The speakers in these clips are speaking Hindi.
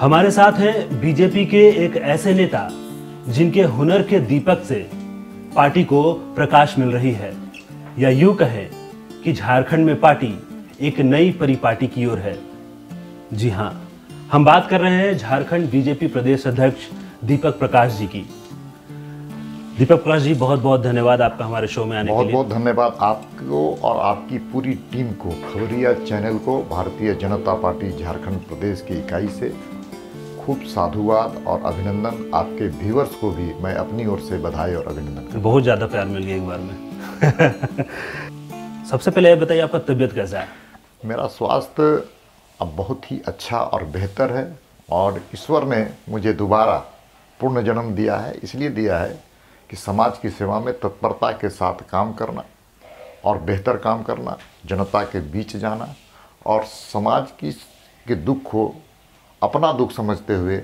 हमारे साथ हैं बीजेपी के एक ऐसे नेता जिनके हुनर के दीपक से पार्टी को प्रकाश मिल रही है, या यूं कहें कि झारखंड में पार्टी एक नई परिपाटी की ओर है। जी हां, हम बात कर रहे हैं झारखंड बीजेपी प्रदेश अध्यक्ष दीपक प्रकाश जी की। दीपक प्रकाश जी, बहुत बहुत धन्यवाद आपका हमारे शो में आने के लिए। बहुत बहुत धन्यवाद आपको और आपकी पूरी टीम को, खबरिया चैनल को, भारतीय जनता पार्टी झारखंड प्रदेश की इकाई से खूब साधुवाद और अभिनंदन। आपके व्यूअर्स को भी मैं अपनी ओर से बधाई और अभिनंदन करता हूं। बहुत ज़्यादा प्यार मिल गया एक बार में। सबसे पहले ये बताइए, आपका तबीयत कैसा है? मेरा स्वास्थ्य अब बहुत ही अच्छा और बेहतर है, और ईश्वर ने मुझे दोबारा पूर्ण जन्म दिया है। इसलिए दिया है कि समाज की सेवा में तत्परता के साथ काम करना और बेहतर काम करना, जनता के बीच जाना और समाज के दुख को अपना दुख समझते हुए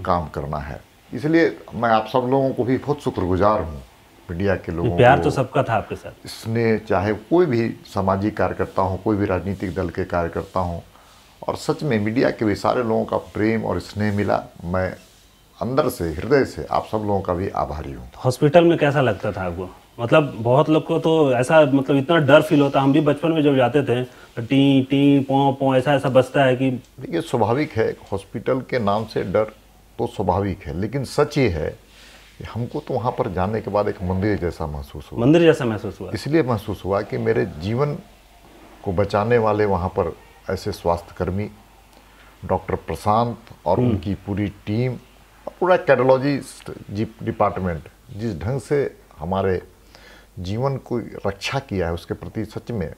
काम करना है। इसलिए मैं आप सब लोगों को भी बहुत शुक्रगुजार हूँ, मीडिया के लोगों को। प्यार तो सबका था आपके साथ। इसने चाहे कोई भी सामाजिक कार्यकर्ता हो, कोई भी राजनीतिक दल के कार्यकर्ता हो, और सच में मीडिया के भी सारे लोगों का प्रेम और स्नेह मिला। मैं अंदर से, हृदय से आप सब लोगों का भी आभारी हूँ। हॉस्पिटल में कैसा लगता था आपको? मतलब बहुत लोग को तो ऐसा, मतलब इतना डर फील होता। हम भी बचपन में जब जाते थे तो टी टी पौ पौ ऐसा बजता है कि देखिए, स्वाभाविक है, हॉस्पिटल के नाम से डर तो स्वाभाविक है, लेकिन सच ये है कि हमको तो वहाँ पर जाने के बाद एक मंदिर जैसा महसूस हुआ। मंदिर जैसा महसूस हुआ? इसलिए महसूस हुआ कि मेरे जीवन को बचाने वाले वहाँ पर ऐसे स्वास्थ्यकर्मी डॉक्टर प्रशांत और उनकी पूरी टीम, पूरा कैडोलॉजी डिपार्टमेंट जिस ढंग से हमारे जीवन को रक्षा किया है, उसके प्रति सच में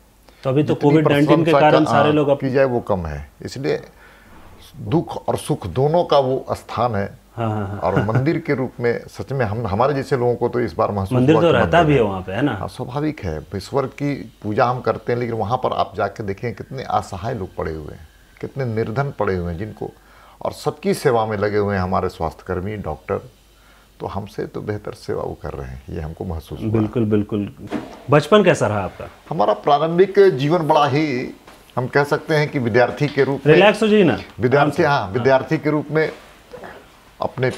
तो अभी तो कोविड-19 के कारण सारे लोग की जाए वो कम है। इसलिए दुख और सुख दोनों का वो स्थान है। हाँ। और मंदिर के रूप में सच में हमारे जैसे लोगों को तो इस बार महसूस मंदिर हुआ तो कि रहता भी है वहाँ पे, है ना? हाँ, स्वाभाविक है, ईश्वर की पूजा हम करते हैं, लेकिन वहाँ पर आप जाके देखें कितने असहाय लोग पड़े हुए हैं, कितने निर्धन पड़े हुए हैं, जिनको, और सबकी सेवा में लगे हुए हैं हमारे स्वास्थ्यकर्मी डॉक्टर। तो हमसे तो बेहतर सेवा वो कर रहे हैं, ये हमको महसूस हुआ। बिल्कुल बिल्कुल। बचपन कैसा रहा आपका? हमारा प्रारंभिक जीवन बड़ा ही, हम कह सकते हैं कि विद्यार्थी के रूप में, रिलैक्स हो जाइए ना, विद्यार्थी के रूप में अपने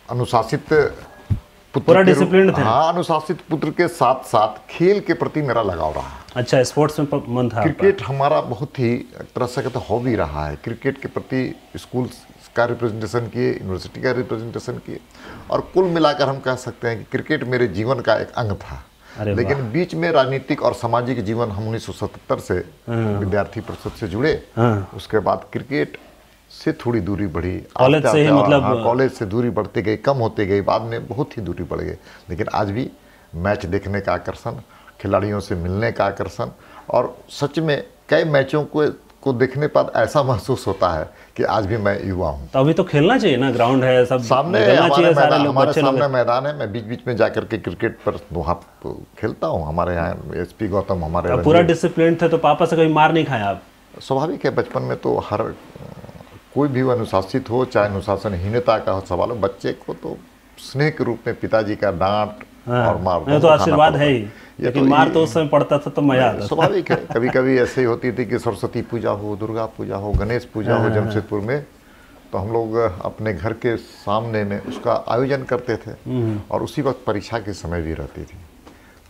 अनुशासित पुत्र पूरा डिसिप्लिन थे। हाँ, अनुशासित पुत्र के साथ साथ खेल के प्रति मेरा लगाव रहा। अच्छा, स्पोर्ट्स में मन था? क्रिकेट हमारा बहुत ही एक तरह से कहते हॉबी रहा है। क्रिकेट के प्रति स्कूल का रिप्रेजेंटेशन किए, यूनिवर्सिटी का रिप्रेजेंटेशन किए, और कुल मिलाकर हम कह सकते हैं कि क्रिकेट मेरे जीवन का एक अंग था। लेकिन बीच में राजनीतिक और सामाजिक जीवन, हम 1977 से विद्यार्थी परिषद से जुड़े। उसके बाद क्रिकेट से थोड़ी दूरी बढ़ी, कॉलेज से ही, मतलब कॉलेज से दूरी बढ़ती गई, कम होती गई, बाद में बहुत ही दूरी बढ़ गई। लेकिन आज भी मैच देखने का आकर्षण, खिलाड़ियों से मिलने का आकर्षण, और सच में कई मैचों को देखने पर ऐसा महसूस होता है कि आज भी मैं युवा हूँ। तो अभी तो खेलना चाहिए ना, ग्राउंड है, सब सामने हमारे सामने मैदान है। मैं बीच बीच में जाकर के क्रिकेट पर वहाँ खेलता हूँ। हमारे यहाँ एसपी गौतम हमारे पूरा डिसिप्लिन थे, तो पापा से कभी मार नहीं खाया आप? स्वाभाविक है, बचपन में तो हर कोई भी अनुशासित हो, चाहे अनुशासनहीनता का हो सवाल हो, बच्चे को तो स्नेह के रूप में पिताजी का डांट और मार तो आशीर्वाद है ही, लेकिन मार तो उस समय पड़ता था तो मजा आता। स्वाभाविक है, कभी कभी ऐसे ही होती थी कि सरस्वती पूजा हो, दुर्गा पूजा हो, गणेश पूजा हो जमशेदपुर में, तो हम लोग अपने घर के सामने में उसका आयोजन करते थे, और उसी वक्त परीक्षा के समय भी रहती थी।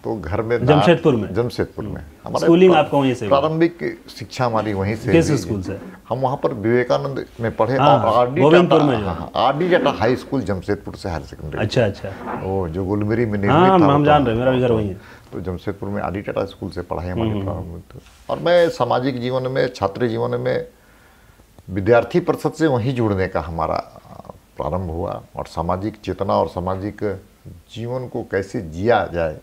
तो घर में जमशेदपुर में हमारा स्कूलिंग आपका वहीं से? प्रारंभिक शिक्षा हमारी वहीं से। किस स्कूल से? हम वहाँ पर विवेकानंद में पढ़े, और आरडी जटा हाई स्कूल जमशेदपुर से हायर सेकेंडरी। अच्छा। वो जो गुलमरी में निर्मित था, हम जान रहे, मेरा भी घर वहीं है। तो जमशेदपुर में आरडी जटा स्कूल से पढ़ाई हमारी प्रारंभिक। और मैं सामाजिक जीवन में, छात्र जीवन में विद्यार्थी परिषद से वहीं जुड़ने का हमारा प्रारंभ हुआ, और सामाजिक चेतना और सामाजिक जीवन को कैसे जिया जाए,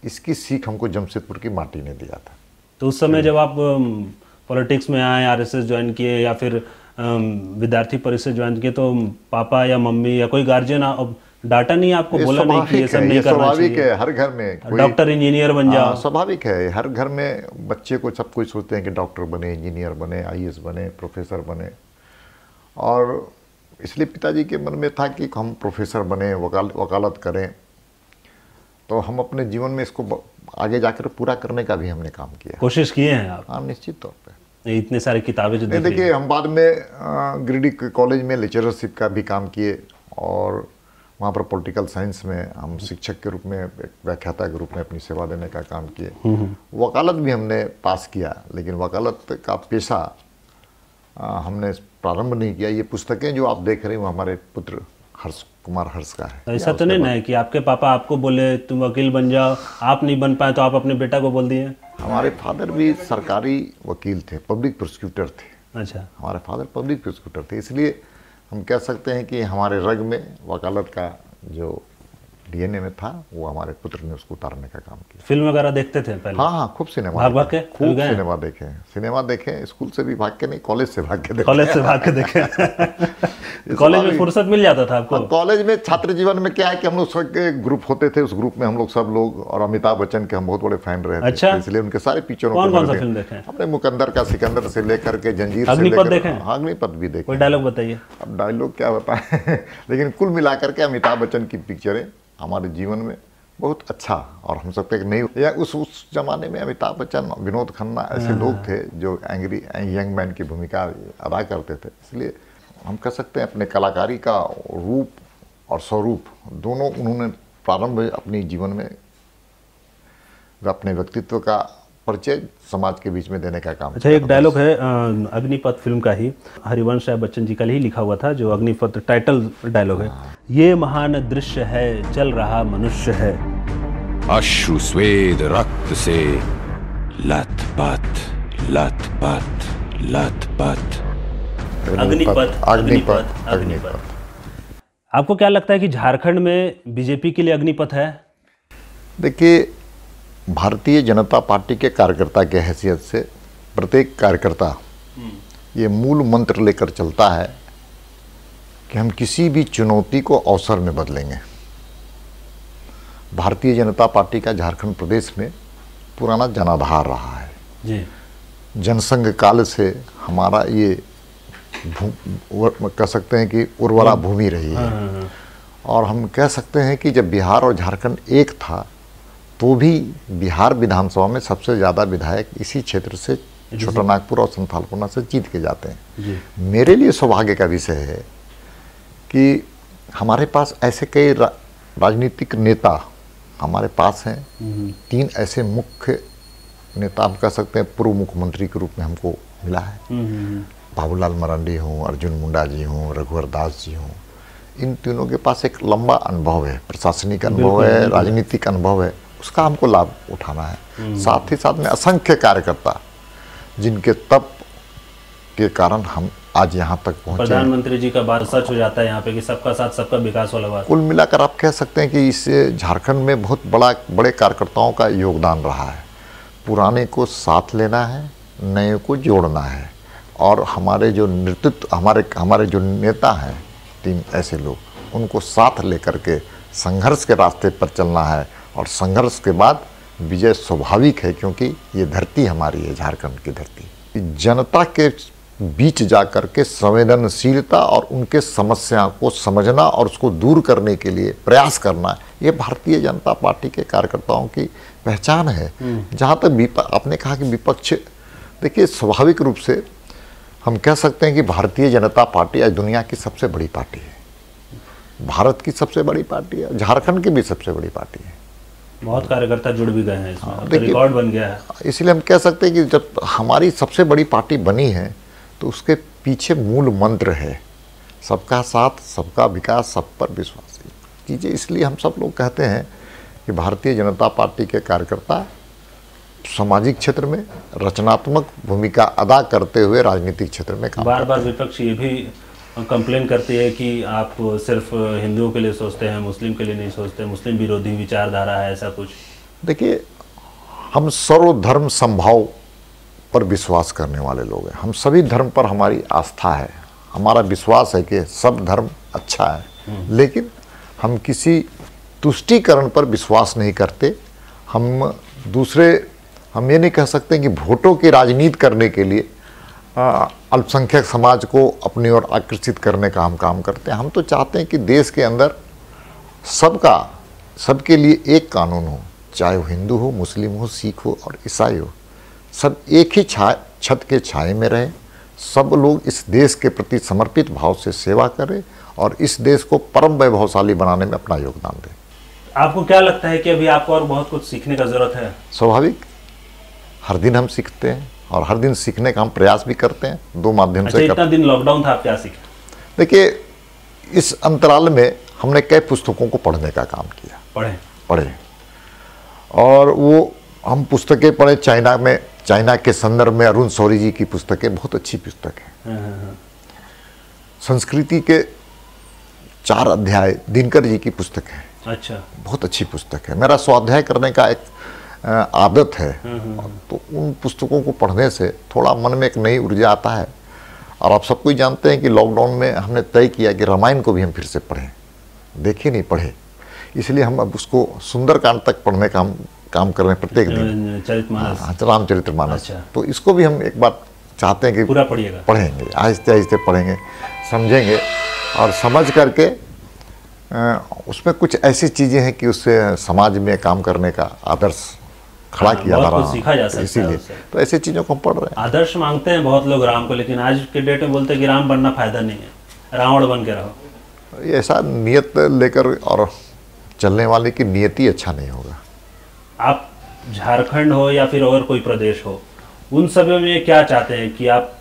इसकी सीख हमको जमशेदपुर की माटी ने दिया था। तो उस समय जब आप पॉलिटिक्स में आए, आरएसएस ज्वाइन किए, या फिर विद्यार्थी परिषद ज्वाइन किए, तो पापा या मम्मी या कोई गार्जियन डांटा नहीं आपको, बोला नहीं कि ये सब नहीं करना चाहिए? स्वाभाविक है, हर घर में डॉक्टर इंजीनियर बन जाओ। स्वाभाविक है, हर घर में बच्चे को सब कुछ सोचते हैं कि डॉक्टर बने, इंजीनियर बने, आईएएस बने, प्रोफेसर बने, और इसलिए पिताजी के मन में था कि हम प्रोफेसर बने, वकालत करें। तो हम अपने जीवन में इसको आगे जाकर पूरा करने का भी हमने काम किया। कोशिश किए हैं आप? हाँ, निश्चित तौर पे। ये इतने सारे किताबें जो नहीं, दिख रही देखिए हम बाद में गिरिडीह कॉलेज में लेक्चरशिप का भी काम किए और वहाँ पर पॉलिटिकल साइंस में हम शिक्षक के रूप में, एक व्याख्याता के रूप में अपनी सेवा देने का काम किए। वकालत भी हमने पास किया, लेकिन वकालत का पेशा हमने प्रारंभ नहीं किया। ये पुस्तकें जो आप देख रहे हैं वो हमारे पुत्र हर्ष कुमार हर्ष का है। ऐसा तो नहीं है कि आपके पापा आपको बोले तुम वकील बन जाओ, आप नहीं बन पाए तो आप अपने बेटा को बोल दिए? हमारे फादर भी सरकारी वकील थे, पब्लिक प्रोसिक्यूटर थे। अच्छा। हमारे फादर पब्लिक प्रोसिक्यूटर थे, इसलिए हम कह सकते हैं कि हमारे रग में वकालत का जो डीएनए में था वो हमारे पुत्र ने उसको उतारने का काम किया। फिल्म वगैरह देखते थे पहले? हाँ, खूब सिनेमा भाग के खूब सिनेमा देखे। स्कूल से भी भाग के नहीं, कॉलेज से भाग के देखे। कॉलेज से भाग के देखे। कॉलेज में फुर्सत मिल जाता था आपको? कॉलेज में छात्र जीवन में क्या है कि हम लोग सबके ग्रुप होते थे, उस ग्रुप में हम लोग सब लोग, और अमिताभ बच्चन के हम बहुत बड़े फैन रहे थे। अच्छा। इसलिए उनके सारे पिक्चरों कौन कौन सा फिल्म देखे? हमने मुकद्दर का सिकंदर से लेकर के जंजीर से अग्निपथ देखे? अग्निपथ भी देखे। कोई डायलॉग बताइए। अब डायलॉग क्या बताएं लेकिन कुल मिलाकर के अमिताभ बच्चन की पिक्चरें हमारे जीवन में बहुत अच्छा, और हम सकते हैं कि नहीं, या उस जमाने में अमिताभ बच्चन, विनोद खन्ना ऐसे लोग थे जो एंग्री यंग मैन की भूमिका अदा करते थे। इसलिए हम कह सकते हैं अपने कलाकारी का रूप और स्वरूप दोनों उन्होंने प्रारंभ अपनी जीवन में अपने व्यक्तित्व का परिचय समाज के बीच में देने का काम। अच्छा, एक डायलॉग है अग्निपथ फिल्म का ही, हरिवंश राय बच्चन जी का ही लिखा हुआ था, जो अग्निपथ टाइटल डायलॉग है। ये महान दृश्य है, चल रहा मनुष्य है, अश्रु स्वेद रक्त से लथपथ लथपथ लथपथ। अग्निपथ अग्निपथ अग्निपथ। आपको क्या लगता है कि झारखंड में बीजेपी के लिए अग्निपथ है? देखिए, भारतीय जनता पार्टी के कार्यकर्ता के हैसियत से प्रत्येक कार्यकर्ता ये मूल मंत्र लेकर चलता है कि हम किसी भी चुनौती को अवसर में बदलेंगे। भारतीय जनता पार्टी का झारखंड प्रदेश में पुराना जनाधार रहा है जी। जनसंघ काल से हमारा ये कह सकते हैं कि उर्वरा भूमि रही है। और हम कह सकते हैं कि जब बिहार और झारखंड एक था तो भी बिहार विधानसभा में सबसे ज़्यादा विधायक इसी क्षेत्र से छोटा नागपुर और संथालपुर से जीत के जाते हैं। मेरे लिए सौभाग्य का विषय है कि हमारे पास ऐसे कई राजनीतिक नेता हमारे पास हैं। 3 ऐसे मुख्य नेता हम कह सकते हैं पूर्व मुख्यमंत्री के रूप में हमको मिला है। बाबूलाल मरांडी हों, अर्जुन मुंडा जी हों, रघुवर दास जी हों, इन तीनों के पास एक लंबा अनुभव है, प्रशासनिक अनुभव है, राजनीतिक अनुभव है, उसका हमको लाभ उठाना है। साथ ही साथ में असंख्य कार्यकर्ता जिनके तप के कारण हम आज यहाँ तक पहुँचे। प्रधानमंत्री जी का बात सच हो जाता है यहाँ पे कि सबका साथ सबका विकास वाला बात। कुल मिलाकर आप कह सकते हैं कि इस झारखंड में बहुत बड़े कार्यकर्ताओं का योगदान रहा है। पुराने को साथ लेना है, नए को जोड़ना है, और हमारे जो नेतृत्व हमारे जो नेता हैं 3 ऐसे लोग, उनको साथ लेकर के संघर्ष के रास्ते पर चलना है। और संघर्ष के बाद विजय स्वाभाविक है, क्योंकि ये धरती हमारी है, झारखंड की धरती। जनता के बीच जाकर के संवेदनशीलता और उनके समस्या को समझना और उसको दूर करने के लिए प्रयास करना, ये भारतीय जनता पार्टी के कार्यकर्ताओं की पहचान है। जहाँ तक आपने कहा कि विपक्ष, देखिए स्वाभाविक रूप से हम कह सकते हैं कि भारतीय जनता पार्टी आज दुनिया की सबसे बड़ी पार्टी है, भारत की सबसे बड़ी पार्टी है, झारखंड की भी सबसे बड़ी पार्टी है। बहुत कार्यकर्ता जुड़ भी गए हैं इसमें, रिकॉर्ड बन गया है। इसलिए हम कह सकते हैं कि जब हमारी सबसे बड़ी पार्टी बनी है तो उसके पीछे मूल मंत्र है सबका साथ, सबका विकास, सब पर विश्वास कीजिए। इसलिए हम सब लोग कहते हैं कि भारतीय जनता पार्टी के कार्यकर्ता सामाजिक क्षेत्र में रचनात्मक भूमिका अदा करते हुए राजनीतिक क्षेत्र में काम। बार बार विपक्ष ये भी कंप्लेन करती है कि आप सिर्फ हिंदुओं के लिए सोचते हैं, मुस्लिम के लिए नहीं सोचते, मुस्लिम विरोधी विचारधारा है, ऐसा कुछ। देखिए, हम सर्वधर्म संभाव पर विश्वास करने वाले लोग हैं। हम सभी धर्म पर हमारी आस्था है, हमारा विश्वास है कि सब धर्म अच्छा है, लेकिन हम किसी तुष्टीकरण पर विश्वास नहीं करते। हम ये नहीं कह सकते कि वोटों की राजनीति करने के लिए अल्पसंख्यक समाज को अपनी ओर आकर्षित करने का हम काम करते हैं। हम तो चाहते हैं कि देश के अंदर सबके लिए एक कानून हो, चाहे वो हिंदू हो, मुस्लिम हो, सिख हो और ईसाई हो, सब एक ही छत के छाए में रहें, सब लोग इस देश के प्रति समर्पित भाव से सेवा करें और इस देश को परम वैभवशाली बनाने में अपना योगदान दें। आपको क्या लगता है कि अभी आपको और बहुत कुछ सीखने का जरूरत है? स्वाभाविक, हर दिन हम सीखते हैं और हर दिन सीखने का हम प्रयास भी करते हैं, दो माध्यम से इतना दिन लॉकडाउन था, आप क्या सीखे? देखिए, इस अंतराल में हमने कई पुस्तकों को पढ़ने का काम किया। पढ़े और वो हम पुस्तकें पढ़े चाइना के संदर्भ में अरुण शौरी जी की पुस्तकें बहुत अच्छी पुस्तक है। संस्कृति के 4 अध्याय दिनकर जी की पुस्तक है। अच्छा, बहुत अच्छी पुस्तक है। मेरा स्वाध्याय करने का एक आदत है, तो उन पुस्तकों को पढ़ने से थोड़ा मन में एक नई ऊर्जा आता है। और आप सबको ही जानते हैं कि लॉकडाउन में हमने तय किया कि रामायण को भी हम फिर से पढ़ें, देखे नहीं पढ़े, इसलिए हम अब उसको सुंदरकांड तक पढ़ने का हम काम कर रहे हैं प्रत्येक दिन, रामचरितमानस। अच्छा। तो इसको भी हम एक बार चाहते हैं कि पूरा पढ़िएगा, पढ़ेंगे, आहिस्ते आहिस्ते पढ़ेंगे, समझेंगे और समझ करके उसमें कुछ ऐसी चीज़ें हैं कि उससे समाज में काम करने का आदर्श खड़ा किया जा रहा है, सीखा जा सकता है इसीलिए तो ऐसी चीज़ों को हम पढ़ रहे हैं। आदर्श मांगते हैं बहुत लोग राम को, लेकिन आज के डेट में बोलते हैं कि राम बनना फायदा नहीं है, रावण बन के रहो। ये ऐसा नियत लेकर और चलने वाले की नियति अच्छा नहीं होगा। आप झारखंड हो या फिर और कोई प्रदेश हो, उन सभी में क्या चाहते हैं कि आप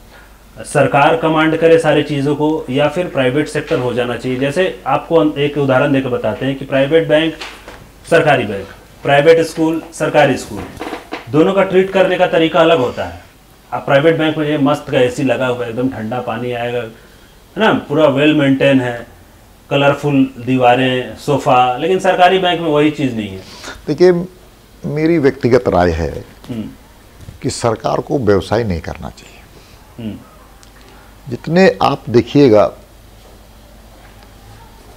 सरकार कमांड करे सारी चीज़ों को या फिर प्राइवेट सेक्टर हो जाना चाहिए? जैसे आपको एक उदाहरण देकर बताते हैं कि प्राइवेट बैंक सरकारी बैंक, प्राइवेट स्कूल सरकारी स्कूल, दोनों का ट्रीट करने का तरीका अलग होता है। आप प्राइवेट बैंक में मस्त का एसी लगा हुआ है, एकदम ठंडा पानी आएगा, है ना, पूरा वेल मेंटेन है, कलरफुल दीवारें, सोफ़ा, लेकिन सरकारी बैंक में वही चीज़ नहीं है। देखिए, मेरी व्यक्तिगत राय है कि सरकार को व्यवसाय नहीं करना चाहिए। जितने आप देखिएगा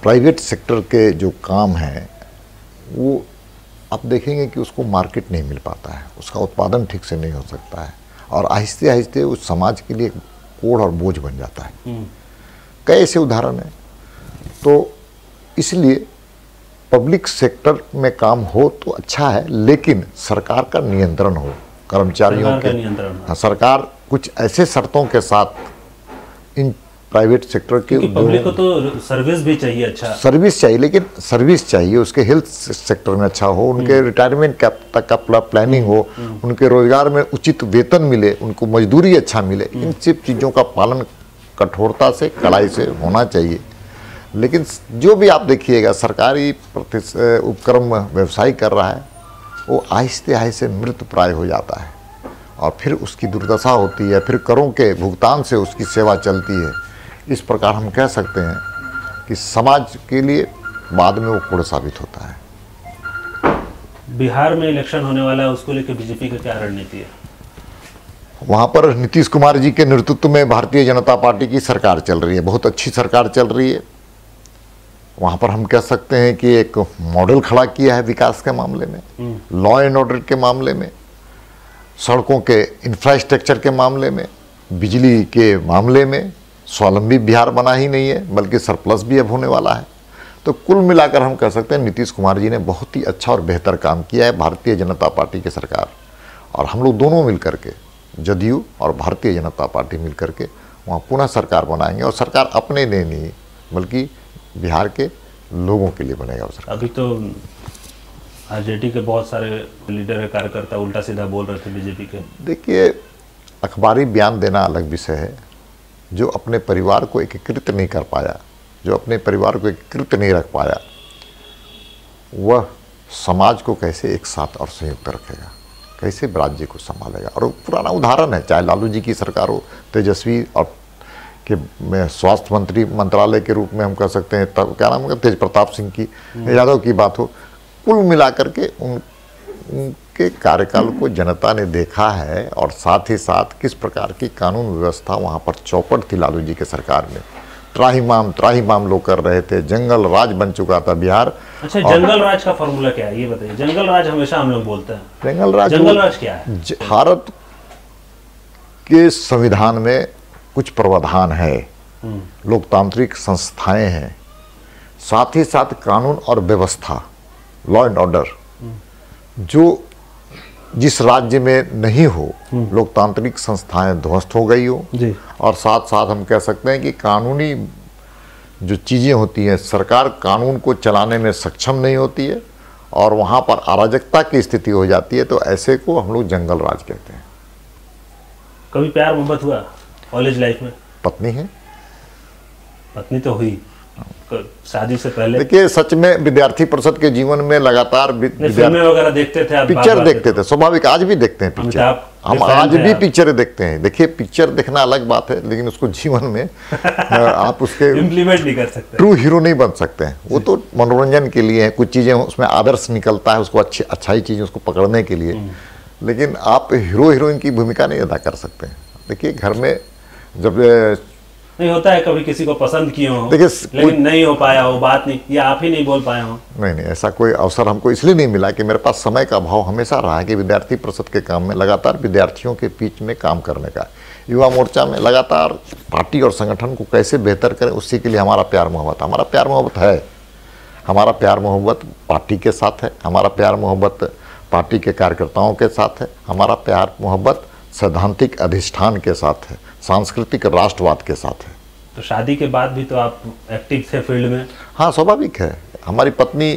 प्राइवेट सेक्टर के जो काम हैं, वो आप देखेंगे कि उसको मार्केट नहीं मिल पाता है, उसका उत्पादन ठीक से नहीं हो सकता है और आहिस्ते आहिस्ते उस समाज के लिए कोढ़ और बोझ बन जाता है। कई ऐसे उदाहरण हैं। तो इसलिए पब्लिक सेक्टर में काम हो तो अच्छा है, लेकिन सरकार का नियंत्रण हो, कर्मचारियों के नियंत्रण। हाँ, सरकार कुछ ऐसे शर्तों के साथ इन प्राइवेट सेक्टर के, पब्लिक को तो सर्विस भी चाहिए, अच्छा सर्विस चाहिए, लेकिन सर्विस चाहिए उसके हेल्थ सेक्टर में अच्छा हो, उनके रिटायरमेंट तक का प्लानिंग हो, उनके रोजगार में उचित वेतन मिले, उनको मजदूरी अच्छा मिले। इन सब चीज़ों का पालन कठोरता से, कड़ाई से होना चाहिए। लेकिन जो भी आप देखिएगा सरकारी उपक्रम व्यवसाय कर रहा है, वो आहिस्ते आहिस्ते मृत प्राय हो जाता है और फिर उसकी दुर्दशा होती है, फिर करों के भुगतान से उसकी सेवा चलती है। इस प्रकार हम कह सकते हैं कि समाज के लिए बाद में वो कोढ़ साबित होता है। बिहार में इलेक्शन होने वाला है, उसको लेकर बीजेपी का क्या रणनीति है? वहाँ पर नीतीश कुमार जी के नेतृत्व में भारतीय जनता पार्टी की सरकार चल रही है, बहुत अच्छी सरकार चल रही है। वहाँ पर हम कह सकते हैं कि एक मॉडल खड़ा किया है विकास के मामले में, लॉ एंड ऑर्डर के मामले में, सड़कों के इंफ्रास्ट्रक्चर के मामले में, बिजली के मामले में। स्वावलंबी बिहार बना ही नहीं है, बल्कि सरप्लस भी अब होने वाला है। तो कुल मिलाकर हम कह सकते हैं नीतीश कुमार जी ने बहुत ही अच्छा और बेहतर काम किया है, भारतीय जनता पार्टी की सरकार। और हम लोग दोनों मिलकर के, जदयू और भारतीय जनता पार्टी मिलकर के वहाँ पुनः सरकार बनाएंगे। और सरकार अपने लिए नहीं बल्कि बिहार के लोगों के लिए बनेगा। अभी तो आरजेडी के बहुत सारे लीडर है, कार्यकर्ता उल्टा सीधा बोल रहे थे बीजेपी के। देखिए, अखबारी बयान देना अलग विषय है। जो अपने परिवार को एकीकृत नहीं कर पाया, जो अपने परिवार को एकीकृत नहीं रख पाया, वह समाज को कैसे एक साथ और संयुक्त रखेगा, कैसे राज्य को संभालेगा। और पुराना उदाहरण है, चाहे लालू जी की सरकार हो, तेजस्वी और के स्वास्थ्य मंत्री मंत्रालय के रूप में हम कह सकते हैं, तब क्या नाम है, तेज प्रताप सिंह की, यादव की बात हो, कुल मिलाकर के उनके कार्यकाल को जनता ने देखा है। और साथ ही साथ किस प्रकार की कानून व्यवस्था वहाँ पर चौपट थी लालू जी के सरकार में। त्राहिमाम लोग कर रहे थे, जंगल राज बन चुका था बिहार। अच्छा, जंगल राज का फॉर्मूला क्या है ये बताइए? जंगल राज हमेशा हम लोग बोलते हैं, जंगल राज क्या है? भारत के संविधान में कुछ प्रावधान है, लोकतांत्रिक संस्थाएं हैं, साथ ही साथ कानून और व्यवस्था, लॉ एंड ऑर्डर, जो जिस राज्य में नहीं हो, लोकतांत्रिक संस्थाएं ध्वस्त हो गई हो, जी। और साथ साथ हम कह सकते हैं कि कानूनी जो चीज़ें होती हैं, सरकार कानून को चलाने में सक्षम नहीं होती है और वहाँ पर अराजकता की स्थिति हो जाती है, तो ऐसे को हम लोग जंगल राज कहते हैं। कभी प्यार मोहब्बत हुआ कॉलेज लाइफ में? पत्नी है। पत्नी तो हुई, शादी से पहले? देखिए, सच में विद्यार्थी परिषद के जीवन में लगातार फिल्में वगैरह देखते थे आप? पिक्चर देखते थे, स्वाभाविक, आज भी देखते हैं पिक्चर, हम आज भी पिक्चर देखते हैं। देखिए, पिक्चर देखना अलग बात है, लेकिन उसको जीवन में आप उसके इम्प्लीमेंट नहीं कर सकते, ट्रू हीरो नहीं बन सकते हैं। वो तो मनोरंजन के लिए है, कुछ चीज़ें उसमें आदर्श निकलता है, उसको अच्छाई चीज़ें उसको पकड़ने के लिए, लेकिन आप हीरो हीरोइन की भूमिका नहीं अदा कर सकते हैं। देखिए, घर में जब नहीं होता है कभी किसी को पसंद किए हो, देखिए, लेकिन नहीं हो पाया हो, बात नहीं, या आप ही नहीं बोल पाए हो? नहीं, ऐसा कोई अवसर हमको इसलिए नहीं मिला कि मेरे पास समय का अभाव हमेशा रहा है कि विद्यार्थी परिषद के काम में लगातार विद्यार्थियों के बीच में काम करने का, युवा मोर्चा में लगातार पार्टी और संगठन को कैसे बेहतर करें, उसी के लिए हमारा प्यार मोहब्बत है। हमारा प्यार मोहब्बत पार्टी के साथ है, हमारा प्यार मोहब्बत पार्टी के कार्यकर्ताओं के साथ है, हमारा प्यार मोहब्बत सैद्धांतिक अधिष्ठान के साथ है, सांस्कृतिक राष्ट्रवाद के साथ है। तो शादी के बाद भी तो आप एक्टिव थे फील्ड में? हाँ, स्वाभाविक है। हमारी पत्नी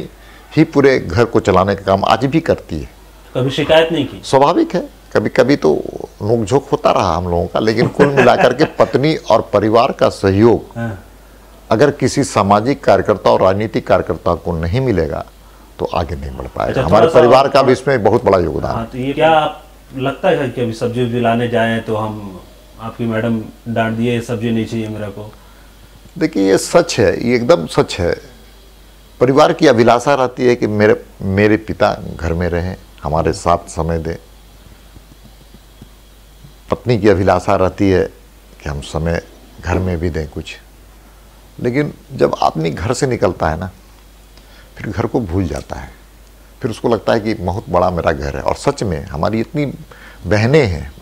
ही पूरे घर को चलाने का काम आज भी करती है। कभी शिकायत नहीं की? स्वाभाविक है, कभी कभी तो नोकझोंक होता रहा हम लोगों का, लेकिन कुल मिलाकर के पत्नी और परिवार का सहयोग अगर किसी सामाजिक कार्यकर्ता और राजनीतिक कार्यकर्ता को नहीं मिलेगा तो आगे नहीं बढ़ पाएगा। हमारे परिवार का भी इसमें बहुत बड़ा योगदान है। तो ये क्या लगता है कि अभी सब्जी उब्जी लाने जाएं तो हम, आपकी मैडम डांट दिए सब्जी नहीं चाहिए मेरे को? देखिए, ये सच है, ये एकदम सच है। परिवार की अभिलाषा रहती है कि मेरे पिता घर में रहें, हमारे साथ समय दें। पत्नी की अभिलाषा रहती है कि हम समय घर में भी दें कुछ। लेकिन जब आदमी घर से निकलता है ना, फिर घर को भूल जाता है, फिर उसको लगता है कि बहुत बड़ा मेरा घर है। और सच में हमारी इतनी बहनें हैं,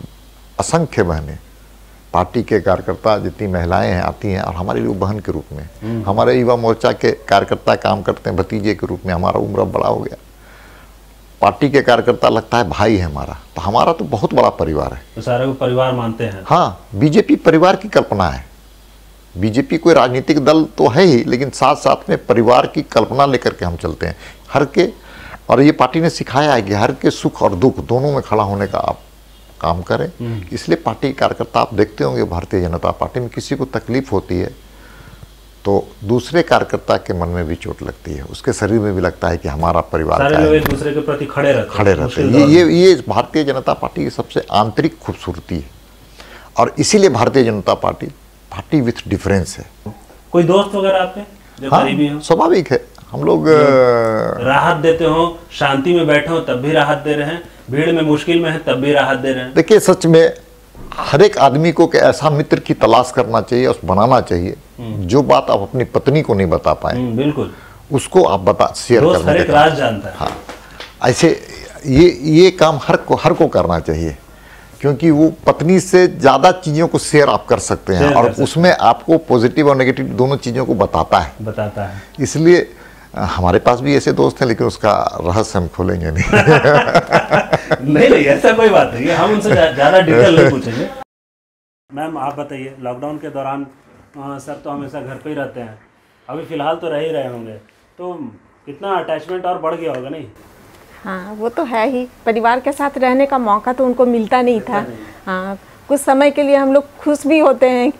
असंख्य बहनें, पार्टी के कार्यकर्ता जितनी महिलाएं हैं आती हैं और हमारे लिए बहन के रूप में, हमारे युवा मोर्चा के कार्यकर्ता काम करते हैं भतीजे के रूप में। हमारा उम्र बड़ा हो गया, पार्टी के कार्यकर्ता लगता है भाई है हमारा, तो हमारा तो बहुत बड़ा परिवार है। तो सारे को परिवार मानते हैं? हाँ, बीजेपी परिवार की कल्पना है। बीजेपी कोई राजनीतिक दल तो है ही, लेकिन साथ साथ में परिवार की कल्पना लेकर के हम चलते हैं। हर के, और ये पार्टी ने सिखाया है कि हर के सुख और दुख दोनों में खड़ा होने का आप काम करें। इसलिए पार्टी कार्यकर्ता, आप देखते होंगे भारतीय जनता पार्टी में किसी को तकलीफ होती है तो दूसरे कार्यकर्ता के मन में भी चोट लगती है, उसके शरीर में भी लगता है कि हमारा परिवार सारे लोग एक दूसरे के प्रति खड़े रहते हैं। ये भारतीय जनता पार्टी की सबसे आंतरिक खूबसूरती है। और इसीलिए Bharatiya Janata party with difference है। कोई दोस्त वगैरह आपके जो करीबी हो? स्वाभाविक है, हम लोग राहत देते हो, शांति में बैठे हो तब भी राहत दे रहे हैं, भीड़ में मुश्किल में है तब भी राहत दे रहे हैं। देखिए, सच में हर एक आदमी को कि ऐसा मित्र की तलाश करना चाहिए और बनाना चाहिए जो बात आप अपनी पत्नी को नहीं बता पाए, बिल्कुल, उसको आप शेयर करने हर एक राज जानता है। हाँ, ऐसे ये काम हर को करना चाहिए, क्योंकि वो पत्नी से ज़्यादा चीज़ों को शेयर आप कर सकते हैं और उसमें आपको पॉजिटिव और नेगेटिव दोनों चीज़ों को बताता है। इसलिए हमारे पास भी ऐसे दोस्त हैं, लेकिन उसका रहस्य हम खोलेंगे नहीं। नहीं, ऐसा कोई बात नहीं है, हम उनसे ज़्यादा डिटेल नहीं पूछेंगे। मैम, आप बताइए, लॉकडाउन के दौरान सर तो हमेशा घर पे ही रहते हैं, अभी फ़िलहाल तो रह ही रहे होंगे, तो कितना अटैचमेंट और बढ़ गया होगा? नहीं? हाँ, वो तो है ही। परिवार के साथ रहने का मौका तो उनको मिलता नहीं था। हाँ, कुछ समय के लिए हम लोग खुश भी होते हैं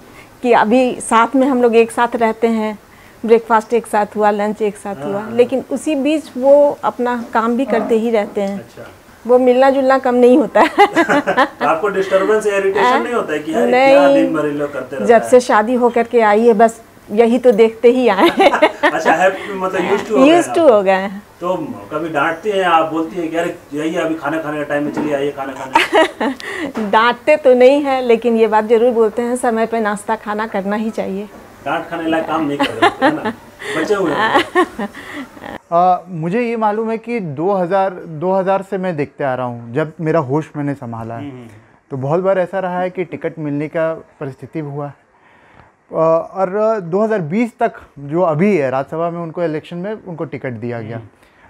कि अभी साथ में हम लोग एक साथ रहते हैं, ब्रेकफास्ट एक साथ हुआ, लंच एक साथ हुआ, लेकिन उसी बीच वो अपना काम भी करते ही रहते हैं। अच्छा। वो मिलना जुलना कम नहीं होता है। आपको डिस्टर्बेंस या इरिटेशन नहीं होता है कि यार क्या दिन भर लोग करते रहते हैं? जब से शादी होकर के आई है, बस यही तो देखते ही आए। अच्छा है, मतलब यूज्ड टू हो गए। तो कभी डांटते हैं आप, बोलती हैं कि यार यही अभी खाना खाने का टाइम में चलिए आइए खाना खाने? डांटते तो नहीं है, लेकिन ये बात जरूर बोलते हैं, समय पे नाश्ता खाना करना ही चाहिए। डांट खाने लायक काम नहीं कर रहे हैं ना, बचे हुए हैं। मुझे ये मालूम है कि 2000 से मैं देखते आ रहा हूँ, जब मेरा होश मैंने संभाला है, तो बहुत बार ऐसा रहा है कि टिकट मिलने का परिस्थिति भी हुआ है। और 2020 तक जो अभी है राज्यसभा में, उनको इलेक्शन में उनको टिकट दिया गया।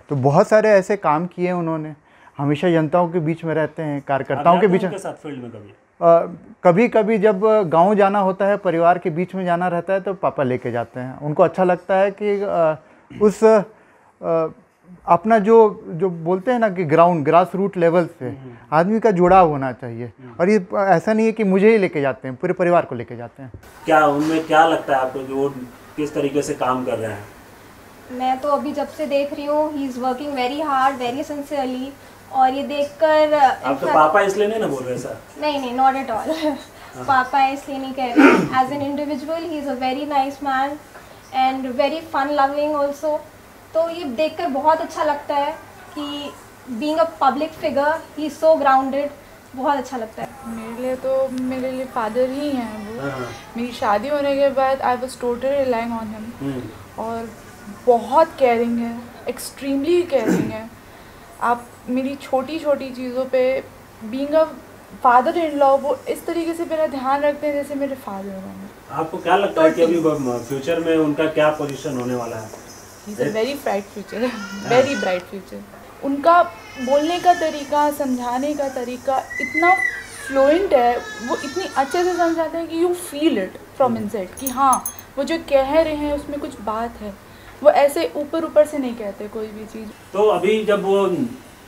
तो बहुत सारे ऐसे काम किए उन्होंने। हमेशा जनताओं के बीच में रहते हैं, कार्यकर्ताओं के बीच में। साथ फील्ड में कभी कभी जब गांव जाना होता है, परिवार के बीच में जाना रहता है, तो पापा लेके जाते हैं। उनको अच्छा लगता है कि उस अपना जो बोलते हैं ना कि ग्रास रूट लेवल से आदमी का जुड़ाव होना चाहिए। और ये ऐसा नहीं है कि मुझे ही लेके जाते हैं, पूरे परिवार को लेके जाते हैं। क्या उनमें क्या लगता है आपको कि वो किस तरीके से काम कर रहे हैं? मैं तो अभी जब से देख रही हूँ, he is working very hard, very sincerely. और ये देखकर आप तो पापा इसलिए नहीं ना बोल रहे सर? नहीं, नॉट एट ऑल। पापा इसलिए नहीं कह रहे। As an individual he is a very nice man and very fun loving also. तो ये देखकर बहुत अच्छा लगता है कि being a public figure he is so grounded. बहुत अच्छा लगता है। मेरे लिए फादर ही हैं वो। मेरी शादी होने के बाद I was totally relying on him. और बहुत केयरिंग है, एक्सट्रीमली केयरिंग है। आप मेरी छोटी छोटी चीज़ों पे being a father in law वो इस तरीके से मेरा ध्यान रखते हैं जैसे मेरे फादर हैं। आपको क्या लगता है कि अभी फ्यूचर में उनका क्या पोजीशन होने वाला है? वेरी ब्राइट फ्यूचर है, वेरी ब्राइट फ्यूचर। उनका बोलने का तरीका, समझाने का तरीका इतना फ्लुएंट है, वो इतनी अच्छे से समझाते हैं कि you feel it from inside कि हाँ वो जो कह रहे हैं उसमें कुछ बात है। वो ऐसे ऊपर से नहीं कहते कोई भी चीज़। तो अभी जब वो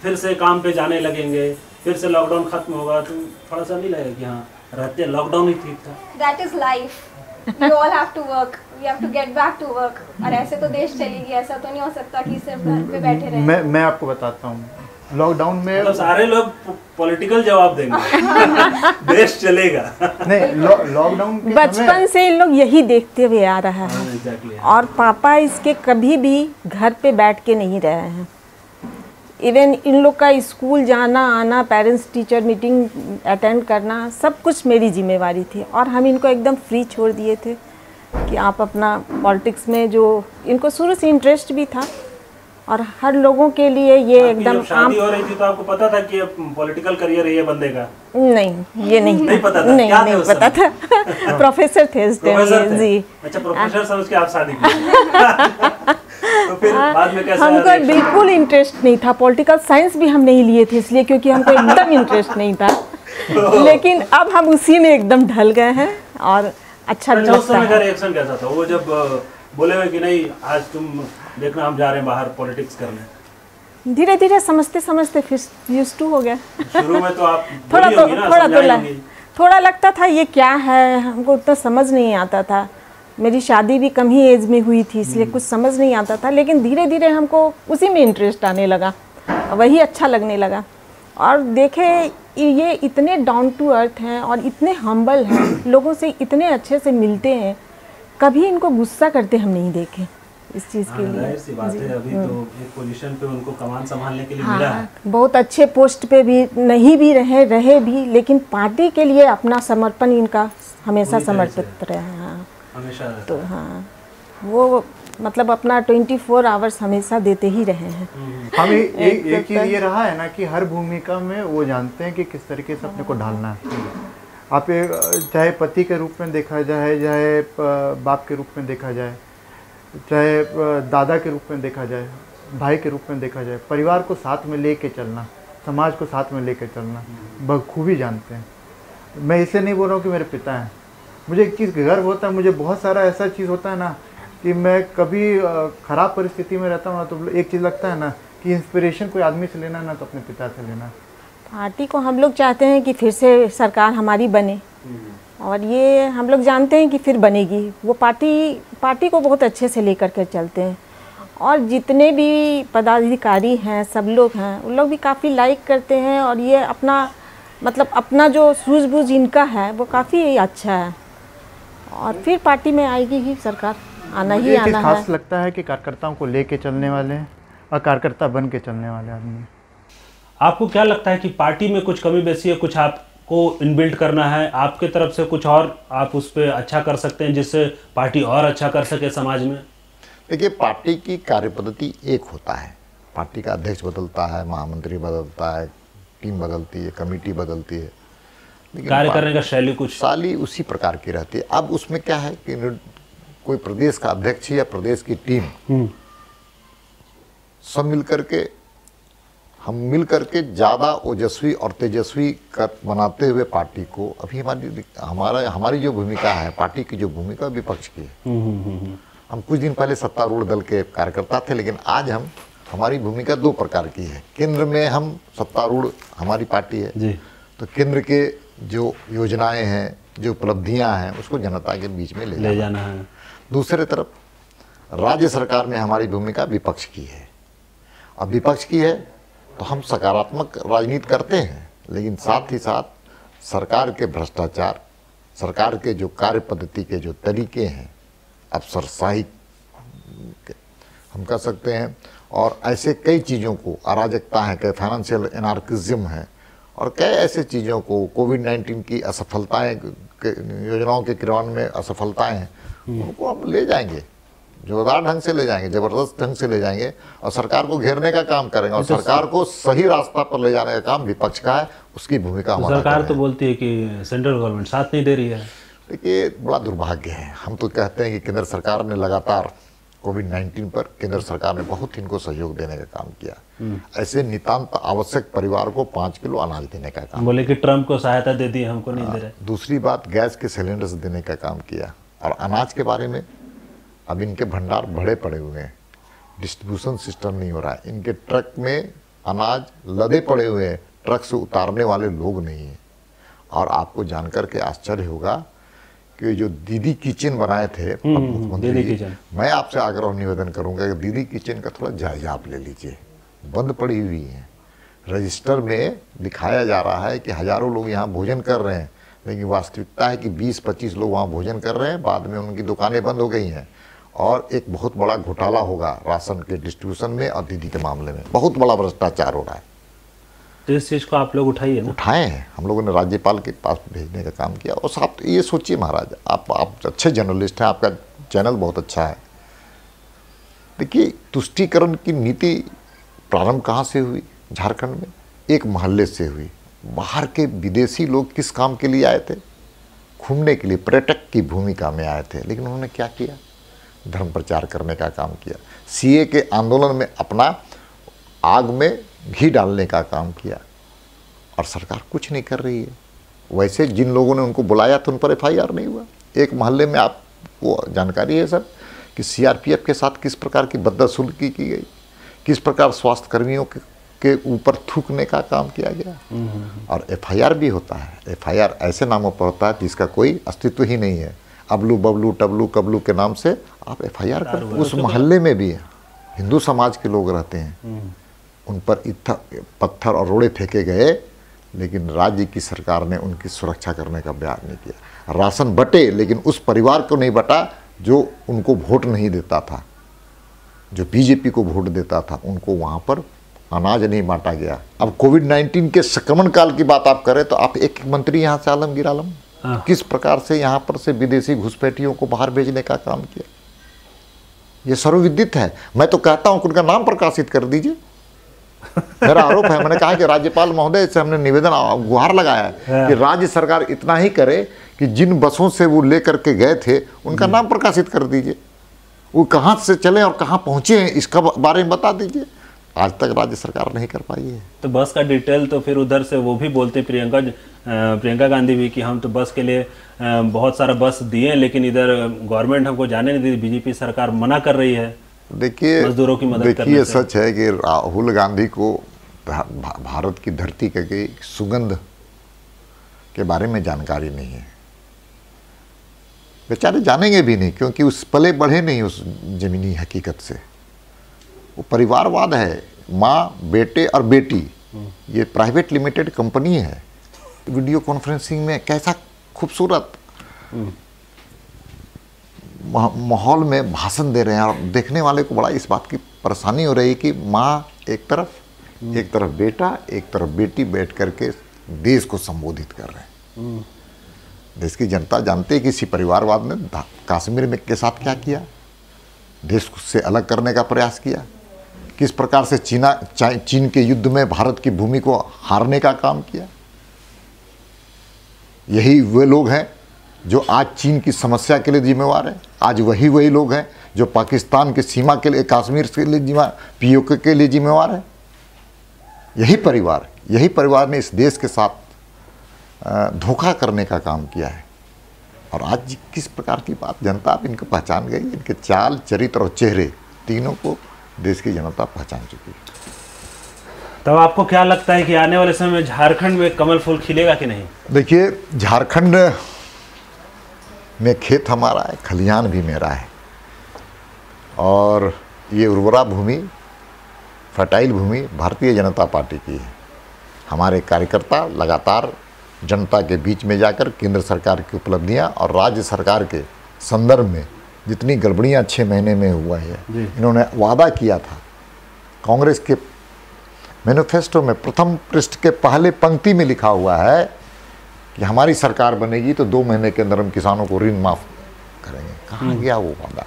फिर से काम पे जाने लगेंगे, फिर से लॉकडाउन खत्म होगा, तो थोड़ा सा नहीं लगेगा कि हाँ रहते लॉकडाउन ही ठीक था? That is life. We all have to work. We have to get back to work. और ऐसे तो देश चलेगी, ऐसा तो नहीं हो सकता कि सिर्फ घर पे बैठे रहें। मैं आपको बताता हूँ, लॉकडाउन में मतलब सारे लोग पॉलिटिकल जवाब देंगे देश चलेगा। नहीं, लॉकडाउन बचपन से इन लोग यही देखते हुए आ रहा है। और पापा इसके कभी भी घर पे बैठ के नहीं रहे हैं। इवन इन लोग का स्कूल जाना आना, पेरेंट्स टीचर मीटिंग अटेंड करना, सब कुछ मेरी जिम्मेवारी थी। और हम इनको एकदम फ्री छोड़ दिए थे कि आप अपना पॉलिटिक्स में, जो इनको शुरू से इंटरेस्ट भी था और हर लोगों के लिए ये एकदम शादी हो रही थी तो आपको पता था कि पॉलिटिकल करियर है ये बंदे का? नहीं, ये नहीं पता था। नहीं पता था। प्रोफेसर थे जी। अच्छा, प्रोफेसर समझ के आप शादी की? तो फिर बाद में कैसा? हमको बिल्कुल इंटरेस्ट नहीं था, पॉलिटिकल साइंस भी हम नहीं लिए थे इसलिए क्योंकि हमको एकदम इंटरेस्ट नहीं था। लेकिन अब हम उसी में एकदम ढल गए हैं और अच्छा लगता है। उस समय का रिएक्शन कैसा था वो जब बोले हुए कि नहीं आज तुम देखना हम जा रहे हैं बाहर पॉलिटिक्स करने? धीरे धीरे समझते समझते फिर यूज्ड टू हो गया। शुरू में तो आप थोड़ा लगता था ये क्या है, हमको उतना समझ नहीं आता था। मेरी शादी भी कम ही एज में हुई थी इसलिए कुछ समझ नहीं आता था। लेकिन धीरे धीरे हमको उसी में इंटरेस्ट आने लगा, वही अच्छा लगने लगा। और देखे ये इतने डाउन टू अर्थ हैं और इतने हम्बल हैं, लोगों से इतने अच्छे से मिलते हैं, कभी इनको गुस्सा करते हम नहीं देखे इस चीज़ के लिए। सी बात है, अभी तो एक पोजीशन पे उनको कमान संभालने के लिए मिला है। बहुत अच्छे पोस्ट पे भी नहीं भी रहे भी, लेकिन पार्टी के लिए अपना समर्पण इनका हमेशा समर्पित रहे हैं। हमेशा तो हाँ, वो मतलब अपना 24 आवर्स हमेशा देते ही रहे हैं। हमें एक चीज़ ये रहा है ना कि हर भूमिका में वो जानते हैं कि किस तरीके से अपने को ढालना है। आप चाहे पति के रूप में देखा जाए, चाहे बाप के रूप में देखा जाए, चाहे दादा के रूप में देखा जाए, भाई के रूप में देखा जाए, परिवार को साथ में लेके चलना, समाज को साथ में लेके चलना बखूबी जानते हैं। मैं इसे नहीं बोल रहा हूँ कि मेरे पिता हैं, मुझे एक चीज़ गर्व होता है, मुझे बहुत सारा ऐसा चीज़ होता है ना कि मैं कभी ख़राब परिस्थिति में रहता हूँ ना, तो एक चीज़ लगता है ना कि इंस्पिरेशन कोई आदमी से लेना ना तो अपने पिता से लेना। पार्टी को हम लोग चाहते हैं कि फिर से सरकार हमारी बने और ये हम लोग जानते हैं कि फिर बनेगी। वो पार्टी को बहुत अच्छे से लेकर के चलते हैं और जितने भी पदाधिकारी हैं सब लोग हैं उन लोग भी काफ़ी लाइक करते हैं और ये अपना जो सूझबूझ इनका है वो काफ़ी अच्छा है और फिर पार्टी में आएगी ही सरकार, आना ही आना है। खास लगता है कि कार्यकर्ताओं को लेके चलने वाले हैं और कार्यकर्ता बन के चलने वाले आदमी। आपको क्या लगता है कि पार्टी में कुछ कमी बेसी है, कुछ आपको इनबिल्ट करना है, आपके तरफ से कुछ और आप उस पर अच्छा कर सकते हैं जिससे पार्टी और अच्छा कर सके समाज में? देखिए, पार्टी की कार्यपद्धति एक होता है, पार्टी का अध्यक्ष बदलता है, महामंत्री बदलता है, टीम बदलती है, कमेटी बदलती है, लेकिन कार्य करने का शैली कुछ साली उसी प्रकार की रहती है। अब उसमें क्या है कि कोई प्रदेश का अध्यक्ष या प्रदेश की टीम सब मिल करके हम मिल करके ज़्यादा ओजस्वी और तेजस्वी कर बनाते हुए पार्टी को, अभी हमारी जो भूमिका है, पार्टी की जो भूमिका विपक्ष की है। हम कुछ दिन पहले सत्तारूढ़ दल के कार्यकर्ता थे, लेकिन आज हमारी भूमिका दो प्रकार की है। केंद्र में हम सत्तारूढ़ हमारी पार्टी है जी। तो केंद्र के जो योजनाएं हैं, जो उपलब्धियां हैं, उसको जनता के बीच में ले जाना है। दूसरे तरफ राज्य सरकार में हमारी भूमिका विपक्ष की है, और विपक्ष की है तो हम सकारात्मक राजनीति करते हैं, लेकिन साथ ही साथ सरकार के भ्रष्टाचार, सरकार के जो कार्य पद्धति के जो तरीके हैं, अफसरशाही हम कह सकते हैं, और ऐसे कई चीज़ों को, अराजकता है, कई फाइनेंशियल एनार्किज्म है, और कई ऐसे चीज़ों को, कोविड-19 की असफलताएं, योजनाओं के क्रियान्वयन में असफलताएं हैं, उनको हम ले जाएंगे, जोरदार ढंग से ले जाएंगे, जबरदस्त ढंग से ले जाएंगे, और सरकार को घेरने का काम करेंगे, और सरकार को सही रास्ता पर ले जाने का काम विपक्ष का है। उसकी भूमिका हमारी। सरकार तो बोलती है कि सेंट्रल गवर्नमेंट साथ नहीं दे रही है। देखिए, बड़ा दुर्भाग्य है। हम तो कहते हैं कि केंद्र सरकार ने लगातार कोविड-19 पर केंद्र सरकार ने बहुत इनको सहयोग देने का काम किया। ऐसे नितांत आवश्यक परिवार को 5 किलो अनाज देने का काम। बोले कि ट्रम्प को सहायता दे दी, हमको नहीं दे रहे। दूसरी बात, गैस के सिलेंडर्स देने का काम किया। और अनाज के बारे में अब इनके भंडार भरे पड़े हुए हैं, डिस्ट्रीब्यूशन सिस्टम नहीं हो रहा है, इनके ट्रक में अनाज लदे पड़े हुए हैं, ट्रक से उतारने वाले लोग नहीं हैं। और आपको जानकर के आश्चर्य होगा कि जो दीदी किचन बनाए थे मुख्यमंत्री जी, मैं आपसे आग्रह निवेदन करूंगा कि दीदी किचन का थोड़ा जायजा आप ले लीजिए। बंद पड़ी हुई है, रजिस्टर में दिखाया जा रहा है कि हजारों लोग यहाँ भोजन कर रहे हैं, लेकिन वास्तविकता है कि 20-25 लोग वहाँ भोजन कर रहे हैं, बाद में उनकी दुकानें बंद हो गई हैं। और एक बहुत बड़ा घोटाला होगा राशन के डिस्ट्रीब्यूशन में, और दीदी के मामले में बहुत बड़ा भ्रष्टाचार हो रहा है। तो इस चीज़ को आप लोग उठाइए ना। उठाए हैं, हम लोगों ने राज्यपाल के पास भेजने का काम किया। और साहब ये सोचिए महाराज, आप अच्छे जर्नलिस्ट हैं, आपका चैनल बहुत अच्छा है। देखिए, तुष्टीकरण की नीति प्रारंभ कहाँ से हुई? झारखंड में एक मोहल्ले से हुई। बाहर के विदेशी लोग किस काम के लिए आए थे? घूमने के लिए, पर्यटक की भूमिका में आए थे। लेकिन उन्होंने क्या किया? धर्म प्रचार करने का काम किया। सीए के आंदोलन में अपना आग में घी डालने का काम किया, और सरकार कुछ नहीं कर रही है। वैसे जिन लोगों ने उनको बुलाया था उन पर FIR नहीं हुआ। एक मोहल्ले में आपको जानकारी है सर कि CRPF के साथ किस प्रकार की बदसलूकी की गई, किस प्रकार स्वास्थ्य कर्मियों के ऊपर थूकने का काम किया गया। और FIR भी होता है। FIR ऐसे नामों पर होता है जिसका कोई अस्तित्व ही नहीं है। अबलू बबलू टबलू कबलू के नाम से आप FIR कर। उस मोहल्ले में भी हिंदू समाज के लोग रहते हैं, उन पर पत्थर और रोड़े फेंके गए, लेकिन राज्य की सरकार ने उनकी सुरक्षा करने का बयान नहीं किया। राशन बटे, लेकिन उस परिवार को नहीं बटा जो उनको वोट नहीं देता था, जो बीजेपी को वोट देता था, उनको वहाँ पर अनाज नहीं बांटा गया। अब कोविड-19 के संक्रमण काल की बात आप करें तो आप एक मंत्री यहाँ से आलमगीर आलम किस प्रकार से यहाँ पर से विदेशी घुसपैठियों को बाहर भेजने का काम किया, ये सर्वविदित है। मैं तो कहता हूँ कि उनका नाम प्रकाशित कर दीजिए। मेरा आरोप है, मैंने कहा कि राज्यपाल महोदय से हमने निवेदन गुहार लगाया है कि राज्य सरकार इतना ही करे कि जिन बसों से वो लेकर के गए थे उनका नाम प्रकाशित कर दीजिए, वो कहाँ से चले और कहाँ पहुँचे हैं इसका बारे में बता दीजिए। आज तक राज्य सरकार नहीं कर पाई है। तो बस का डिटेल तो फिर उधर से वो भी बोलते प्रियंका गांधी भी कि हम तो बस के लिए बहुत सारा बस दिए, लेकिन इधर गवर्नमेंट हमको जाने नहीं दी, बीजेपी सरकार मना कर रही है। देखिए, मजदूरों की मदद करने देखिए सच है कि राहुल गांधी को भारत की धरती के सुगंध के बारे में जानकारी नहीं है। बेचारे जानेंगे भी नहीं, क्योंकि उस पले बढ़े नहीं उस जमीनी हकीकत से। वो परिवारवाद है, माँ बेटे और बेटी, ये प्राइवेट लिमिटेड कंपनी है। वीडियो कॉन्फ्रेंसिंग में कैसा खूबसूरत माहौल में भाषण दे रहे हैं, और देखने वाले को बड़ा इस बात की परेशानी हो रही है कि माँ एक तरफ बेटा, एक तरफ बेटी बैठ करके देश को संबोधित कर रहे हैं। देश की जनता जानते है कि इसी परिवारवाद ने कश्मीर में के साथ क्या किया, देश से अलग करने का प्रयास किया, किस प्रकार से चीन के युद्ध में भारत की भूमि को हारने का काम किया। यही वे लोग हैं जो आज चीन की समस्या के लिए जिम्मेवार है। आज वही लोग हैं जो पाकिस्तान की सीमा के लिए, कश्मीर के लिए POK के लिए जिम्मेवार है। यही परिवार ने इस देश के साथ धोखा करने का काम किया है। और आज किस प्रकार की बात जनता आप इनको पहचान गई, इनके चाल, चरित्र और चेहरे तीनों को देश की जनता पहचान चुकी है। तब आपको क्या लगता है कि आने वाले समय में झारखंड में कमल फूल खिलेगा कि नहीं? देखिए, झारखंड में खेत हमारा है, खलिहान भी मेरा है, और ये उर्वरा भूमि, फर्टाइल भूमि भारतीय जनता पार्टी की है। हमारे कार्यकर्ता लगातार जनता के बीच में जाकर केंद्र सरकार की उपलब्धियां और राज्य सरकार के संदर्भ में जितनी गड़बड़ियां 6 महीने में हुआ है, इन्होंने वादा किया था। कांग्रेस के मैनिफेस्टो में प्रथम पृष्ठ के पहले पंक्ति में लिखा हुआ है कि हमारी सरकार बनेगी तो 2 महीने के अंदर हम किसानों को ऋण माफ करेंगे। कहाँ गया वो वादा?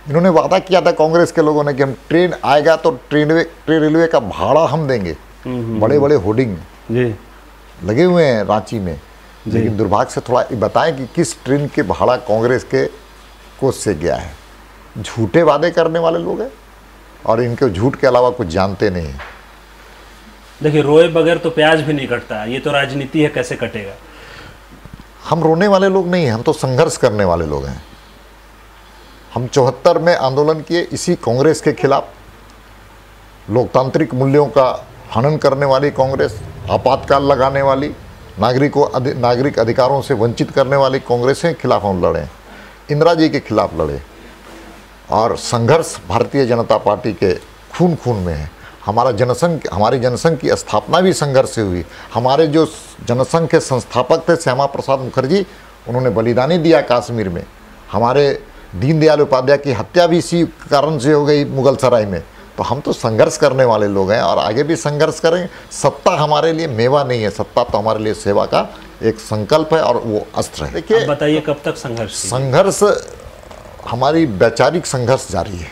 इन्होंने वादा किया था कांग्रेस के लोगों ने कि हम ट्रेन आएगा तो ट्रेन रेलवे का भाड़ा हम देंगे। बड़े बड़े होर्डिंग लगे हुए हैं रांची में, लेकिन दुर्भाग्य से थोड़ा बताएं कि किस ट्रेन के भाड़ा कांग्रेस के कोष से गया है। झूठे वादे करने वाले लोग हैं और इनके झूठ के अलावा कुछ जानते नहीं हैं। देखिए, रोए बगैर तो प्याज भी नहीं कटता, ये तो राजनीति है, कैसे कटेगा? हम रोने वाले लोग नहीं हैं, हम तो संघर्ष करने वाले लोग हैं। हम 74 में आंदोलन किए इसी कांग्रेस के खिलाफ। लोकतांत्रिक मूल्यों का हनन करने वाली कांग्रेस, आपातकाल लगाने वाली, नागरिक अधिकारों से वंचित करने वाली कांग्रेस के खिलाफ हम लड़े, इंदिरा जी के खिलाफ लड़े। और संघर्ष भारतीय जनता पार्टी के खून खून में है। हमारी जनसंघ की स्थापना भी संघर्ष से हुई। हमारे जो जनसंघ के संस्थापक थे श्यामा प्रसाद मुखर्जी, उन्होंने बलिदानी दिया कश्मीर में। हमारे दीनदयाल उपाध्याय की हत्या भी इसी कारण से हो गई मुगल सराय में। तो हम तो संघर्ष करने वाले लोग हैं और आगे भी संघर्ष करेंगे। सत्ता हमारे लिए मेवा नहीं है, सत्ता तो हमारे लिए सेवा का एक संकल्प है और वो अस्त्र है। देखिए, बताइए कब तक संघर्ष हमारी वैचारिक संघर्ष जारी है,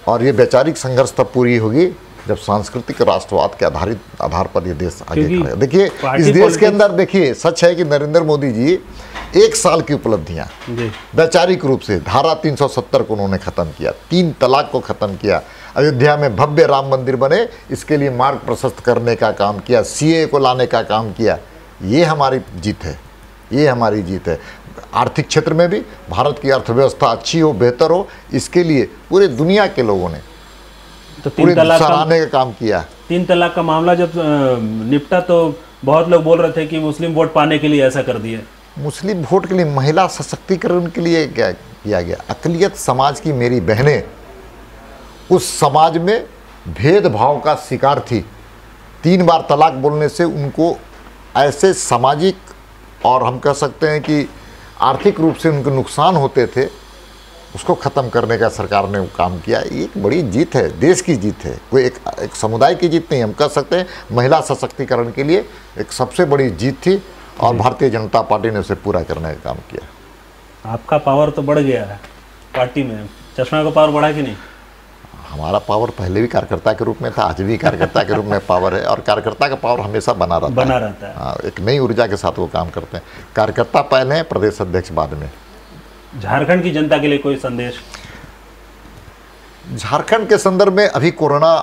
और ये वैचारिक संघर्ष तब पूरी होगी जब सांस्कृतिक राष्ट्रवाद के आधार पर ये देश आगे बढ़ेगा। देखिए, इस देश के अंदर देखिए, सच है कि नरेंद्र मोदी जी 1 साल की उपलब्धियां वैचारिक रूप से धारा 370 को उन्होंने खत्म किया, 3 तलाक को खत्म किया, अयोध्या में भव्य राम मंदिर बने इसके लिए मार्ग प्रशस्त करने का काम किया, सीए को लाने का काम किया। ये हमारी जीत है, ये हमारी जीत है। आर्थिक क्षेत्र में भी भारत की अर्थव्यवस्था अच्छी हो, बेहतर हो, इसके लिए पूरे दुनिया के लोगों ने तो पूरे सराहने का काम किया। 3 तलाक का मामला जब निपटा तो बहुत लोग बोल रहे थे कि मुस्लिम वोट पाने के लिए ऐसा कर दिया। मुस्लिम वोट के लिए, महिला सशक्तिकरण के लिए क्या किया गया? अक़लियत समाज की मेरी बहनें उस समाज में भेदभाव का शिकार थी। 3 बार तलाक बोलने से उनको ऐसे सामाजिक और हम कह सकते हैं कि आर्थिक रूप से उनको नुकसान होते थे, उसको ख़त्म करने का सरकार ने काम किया। ये एक बड़ी जीत है, देश की जीत है, कोई एक समुदाय की जीत नहीं। हम कह सकते हैं महिला सशक्तिकरण के लिए एक सबसे बड़ी जीत थी और भारतीय जनता पार्टी ने उसे पूरा करने का काम किया। आपका पावर तो बढ़ गया है पार्टी में, चश्मा का पावर बढ़ा कि नहीं? हमारा पावर पहले भी कार्यकर्ता के रूप में था, आज भी कार्यकर्ता के रूप में पावर है, और कार्यकर्ता का पावर हमेशा बना रहता है। हाँ, एक नई ऊर्जा के साथ वो काम करते हैं। कार्यकर्ता पहले हैं, प्रदेश अध्यक्ष बाद में। झारखंड की जनता के लिए कोई संदेश? झारखंड के संदर्भ में अभी कोरोना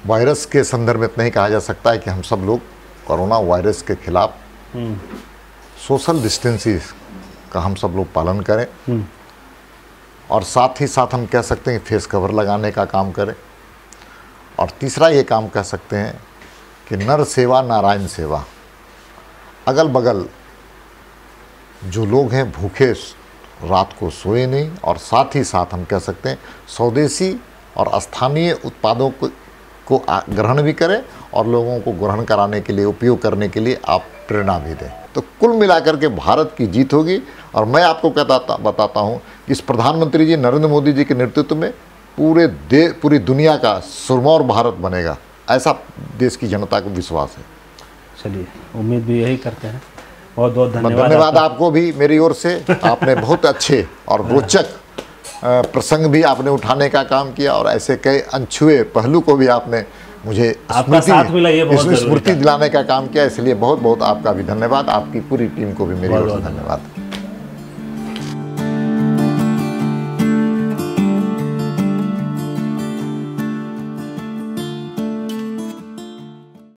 वायरस के संदर्भ में इतना ही कहा जा सकता है कि हम सब लोग कोरोना वायरस के खिलाफ सोशल डिस्टेंसिंग का हम सब लोग पालन करें, और साथ ही साथ हम कह सकते हैं फेस कवर लगाने का काम करें। और तीसरा ये काम कह सकते हैं कि नर सेवा नारायण सेवा। अगल बगल जो लोग हैं भूखे रात को सोए नहीं, और साथ ही साथ हम कह सकते हैं स्वदेशी और स्थानीय उत्पादों को ग्रहण भी करें और लोगों को ग्रहण कराने के लिए, उपयोग करने के लिए आप प्रेरणा भी दें। तो कुल मिलाकर के भारत की जीत होगी। और मैं आपको बताता हूँ कि इस प्रधानमंत्री जी नरेंद्र मोदी जी के नेतृत्व में पूरी दुनिया का सुरमौर भारत बनेगा, ऐसा देश की जनता को विश्वास है। चलिए, उम्मीद भी यही करते हैं। बहुत बहुत धन्यवाद आपको भी मेरी ओर से। आपने बहुत अच्छे और रोचक प्रसंग भी आपने उठाने का काम किया, और ऐसे कई अनछुए पहलू को भी आपने मुझे स्मृति दिलाने का काम किया। इसलिए बहुत बहुत आपका भी धन्यवाद। आपकी पूरी टीम को भी मेरी ओर से धन्यवाद।